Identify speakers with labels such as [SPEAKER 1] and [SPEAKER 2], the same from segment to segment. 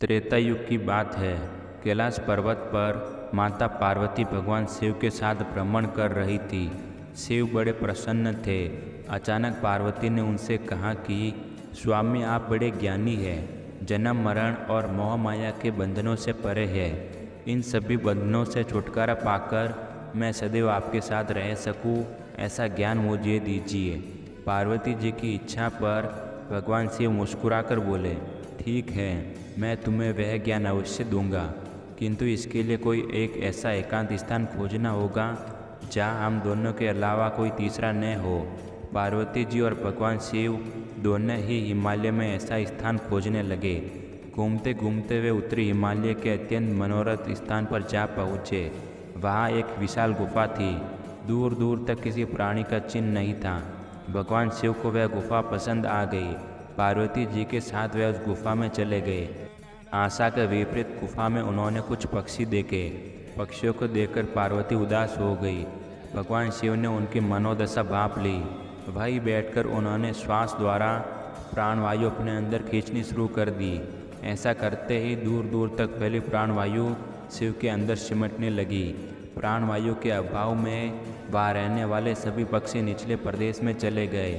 [SPEAKER 1] त्रेता युग की बात है। कैलाश पर्वत पर माता पार्वती भगवान शिव के साथ भ्रमण कर रही थी। शिव बड़े प्रसन्न थे। अचानक पार्वती ने उनसे कहा कि स्वामी, आप बड़े ज्ञानी हैं, जन्म मरण और मोह माया के बंधनों से परे है। इन सभी बंधनों से छुटकारा पाकर मैं सदैव आपके साथ रह सकूं, ऐसा ज्ञान मुझे दीजिए। पार्वती जी की इच्छा पर भगवान शिव मुस्कुराकर बोले, ठीक है, मैं तुम्हें वह ज्ञान अवश्य दूंगा, किंतु इसके लिए कोई एक ऐसा एकांत स्थान खोजना होगा जहाँ हम दोनों के अलावा कोई तीसरा न हो। पार्वती जी और भगवान शिव दोनों ही हिमालय में ऐसा स्थान खोजने लगे। घूमते घूमते वे उत्तरी हिमालय के अत्यंत मनोरथ स्थान पर जा पहुँचे। वहाँ एक विशाल गुफा थी। दूर दूर तक किसी प्राणी का चिन्ह नहीं था। भगवान शिव को वह गुफा पसंद आ गई। पार्वती जी के साथ वे उस गुफा में चले गए। आशा के विपरीत गुफा में उन्होंने कुछ पक्षी देखे। पक्षियों को देखकर पार्वती उदास हो गई। भगवान शिव ने उनकी मनोदशा भांप ली। वहीं बैठकर उन्होंने श्वास द्वारा प्राणवायु अपने अंदर खींचनी शुरू कर दी। ऐसा करते ही दूर दूर तक फैली प्राणवायु शिव के अंदर सिमटने लगी। प्राणवायु के अभाव में वहाँ रहने वाले सभी पक्षी निचले प्रदेश में चले गए।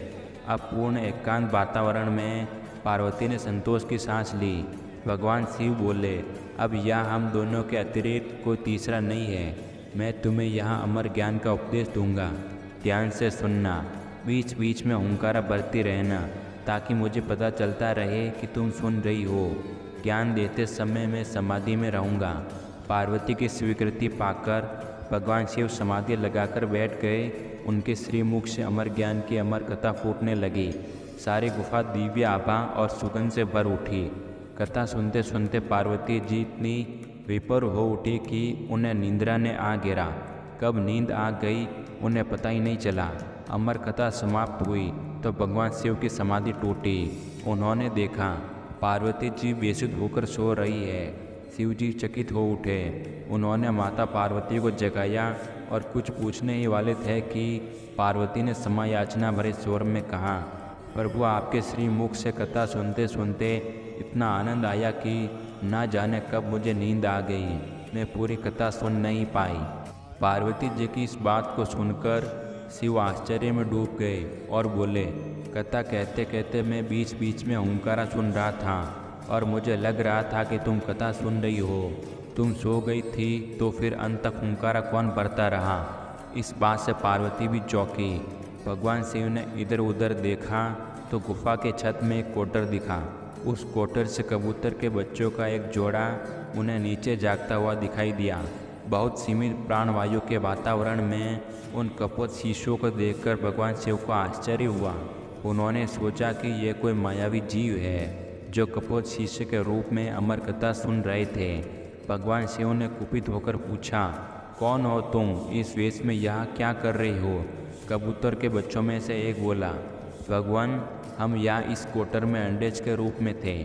[SPEAKER 1] अब पूर्ण एकांत वातावरण में पार्वती ने संतोष की सांस ली। भगवान शिव बोले, अब यहाँ हम दोनों के अतिरिक्त कोई तीसरा नहीं है। मैं तुम्हें यहाँ अमर ज्ञान का उपदेश दूंगा। ध्यान से सुनना, बीच बीच में हुंकारा भरती रहना, ताकि मुझे पता चलता रहे कि तुम सुन रही हो। ज्ञान देते समय मैं समाधि में रहूँगा। पार्वती की स्वीकृति पाकर भगवान शिव समाधि लगाकर बैठ गए। उनके श्रीमुख से अमर ज्ञान की अमर कथा फूटने लगी। सारी गुफा दिव्य आभा और सुगंध से भर उठी। कथा सुनते सुनते पार्वती जी इतनी विपर हो उठी कि उन्हें निंद्रा ने आ घेरा। कब नींद आ गई उन्हें पता ही नहीं चला। अमर कथा समाप्त हुई तो भगवान शिव की समाधि टूटी। उन्होंने देखा पार्वती जी बेसुध होकर सो रही है। शिव जी चकित हो उठे। उन्होंने माता पार्वती को जगाया और कुछ पूछने ही वाले थे कि पार्वती ने क्षमा याचना भरे स्वर में कहा, प्रभु, आपके श्री मुख से कथा सुनते सुनते इतना आनंद आया कि ना जाने कब मुझे नींद आ गई। मैं पूरी कथा सुन नहीं पाई। पार्वती जी की इस बात को सुनकर शिव आश्चर्य में डूब गए और बोले, कथा कहते कहते मैं बीच बीच में हुंकारा सुन रहा था और मुझे लग रहा था कि तुम कथा सुन रही हो। तुम सो गई थी तो फिर अंत तक हुंकारा कौन भरता रहा। इस बात से पार्वती भी चौंकी। भगवान शिव ने इधर उधर देखा तो गुफा के छत में एक कोटर दिखा। उस कोटर से कबूतर के बच्चों का एक जोड़ा उन्हें नीचे जागता हुआ दिखाई दिया। बहुत सीमित प्राणवायु के वातावरण में उन कपोत शीशों को देखकर भगवान शिव को आश्चर्य हुआ। उन्होंने सोचा कि यह कोई मायावी जीव है जो कपोत शीशे के रूप में अमर कथा सुन रहे थे। भगवान शिव ने कुपित होकर पूछा, कौन हो तुम? इस वेश में यहाँ क्या कर रही हो? कबूतर के बच्चों में से एक बोला, भगवान, हम यहाँ इस कोटर में अंडेज के रूप में थे।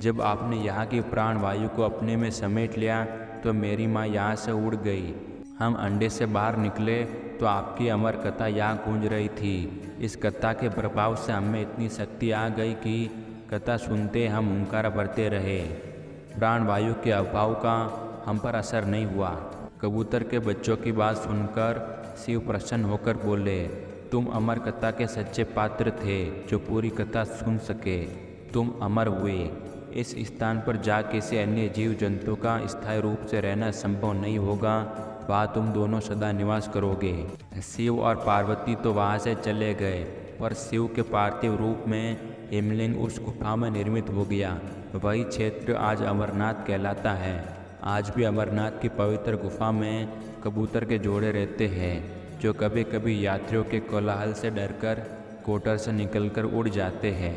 [SPEAKER 1] जब आपने यहाँ की प्राणवायु को अपने में समेट लिया तो मेरी माँ यहाँ से उड़ गई। हम अंडे से बाहर निकले तो आपकी अमर कथा यहाँ गूंज रही थी। इस कथा के प्रभाव से हमें इतनी शक्ति आ गई कि कथा सुनते हम हुंकारा भरते रहे। प्राणवायु के अभाव का हम पर असर नहीं हुआ। कबूतर के बच्चों की बात सुनकर शिव प्रसन्न होकर बोले, तुम अमर कथा के सच्चे पात्र थे जो पूरी कथा सुन सके। तुम अमर हुए। इस स्थान पर जा किसी अन्य जीव जंतु का स्थायी रूप से रहना संभव नहीं होगा। वहाँ तुम दोनों सदा निवास करोगे। शिव और पार्वती तो वहाँ से चले गए, पर शिव के पार्थिव रूप में हिमलिंग उस गुफा में निर्मित हो गया। वही क्षेत्र आज अमरनाथ कहलाता है। आज भी अमरनाथ की पवित्र गुफा में कबूतर के जोड़े रहते हैं जो कभी कभी यात्रियों के कोलाहल से डरकर कोटर से निकलकर उड़ जाते हैं।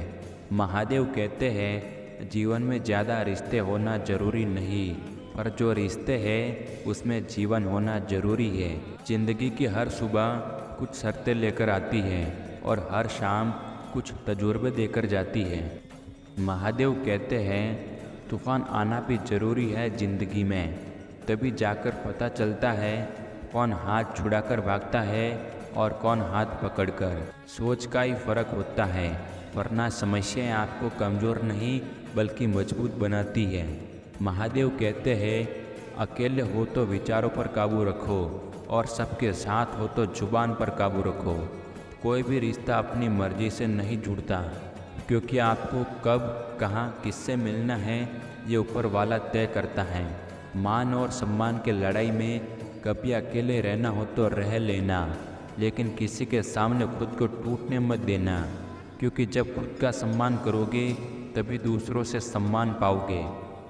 [SPEAKER 1] महादेव कहते हैं, जीवन में ज़्यादा रिश्ते होना जरूरी नहीं, पर जो रिश्ते हैं उसमें जीवन होना जरूरी है। जिंदगी की हर सुबह कुछ शर्तें लेकर आती है और हर शाम कुछ तजुर्बे देकर जाती है। महादेव कहते हैं, तूफान आना भी जरूरी है जिंदगी में, तभी जाकर पता चलता है कौन हाथ छुड़ाकर भागता है और कौन हाथ पकड़कर। सोच का ही फर्क होता है, वरना समस्याएं आपको कमज़ोर नहीं बल्कि मजबूत बनाती है। महादेव कहते हैं, अकेले हो तो विचारों पर काबू रखो और सबके साथ हो तो जुबान पर काबू रखो। कोई भी रिश्ता अपनी मर्जी से नहीं जुड़ता, क्योंकि आपको कब कहाँ किससे मिलना है ये ऊपर वाला तय करता है। मान और सम्मान के लड़ाई में कभी अकेले रहना हो तो रह लेना, लेकिन किसी के सामने खुद को टूटने मत देना, क्योंकि जब खुद का सम्मान करोगे तभी दूसरों से सम्मान पाओगे।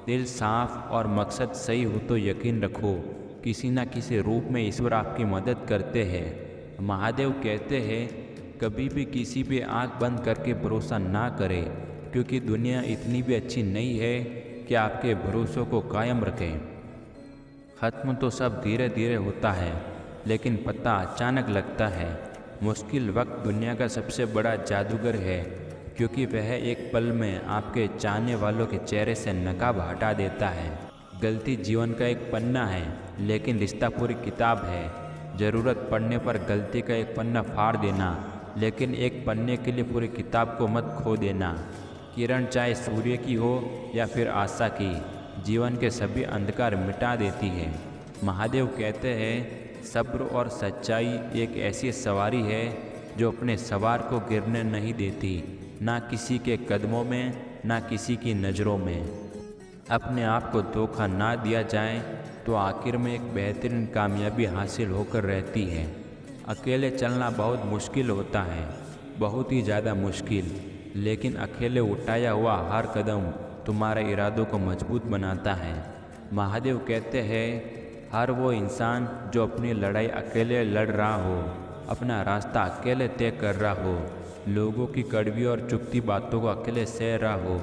[SPEAKER 1] दिल साफ और मकसद सही हो तो यकीन रखो, किसी न किसी रूप में ईश्वर आपकी मदद करते हैं। महादेव कहते हैं, कभी भी किसी पे आंख बंद करके भरोसा ना करें, क्योंकि दुनिया इतनी भी अच्छी नहीं है कि आपके भरोसों को कायम रखें। ख़त्म तो सब धीरे धीरे होता है, लेकिन पता अचानक लगता है। मुश्किल वक्त दुनिया का सबसे बड़ा जादूगर है, क्योंकि वह एक पल में आपके चाहने वालों के चेहरे से नकाब हटा देता है। गलती जीवन का एक पन्ना है, लेकिन रिश्ता पूरी किताब है। ज़रूरत पड़ने पर गलती का एक पन्ना फाड़ देना, लेकिन एक पन्ने के लिए पूरी किताब को मत खो देना। किरण चाहे सूर्य की हो या फिर आशा की, जीवन के सभी अंधकार मिटा देती है। महादेव कहते हैं, सब्र और सच्चाई एक ऐसी सवारी है जो अपने सवार को गिरने नहीं देती, ना किसी के कदमों में ना किसी की नज़रों में। अपने आप को धोखा ना दिया जाए तो आखिर में एक बेहतरीन कामयाबी हासिल होकर रहती है। अकेले चलना बहुत मुश्किल होता है, बहुत ही ज़्यादा मुश्किल, लेकिन अकेले उठाया हुआ हर कदम तुम्हारे इरादों को मजबूत बनाता है। महादेव कहते हैं, हर वो इंसान जो अपनी लड़ाई अकेले लड़ रहा हो, अपना रास्ता अकेले तय कर रहा हो, लोगों की कड़वी और चुभती बातों को अकेले सह रहा हो,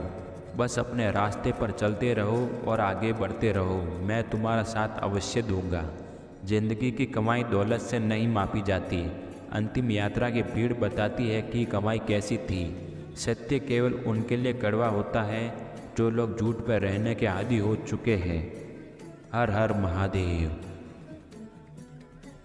[SPEAKER 1] बस अपने रास्ते पर चलते रहो और आगे बढ़ते रहो। मैं तुम्हारा साथ अवश्य दूंगा। जिंदगी की कमाई दौलत से नहीं मापी जाती, अंतिम यात्रा की भीड़ बताती है कि कमाई कैसी थी। सत्य केवल उनके लिए कड़वा होता है जो लोग झूठ पर रहने के आदी हो चुके हैं। हर हर महादेव।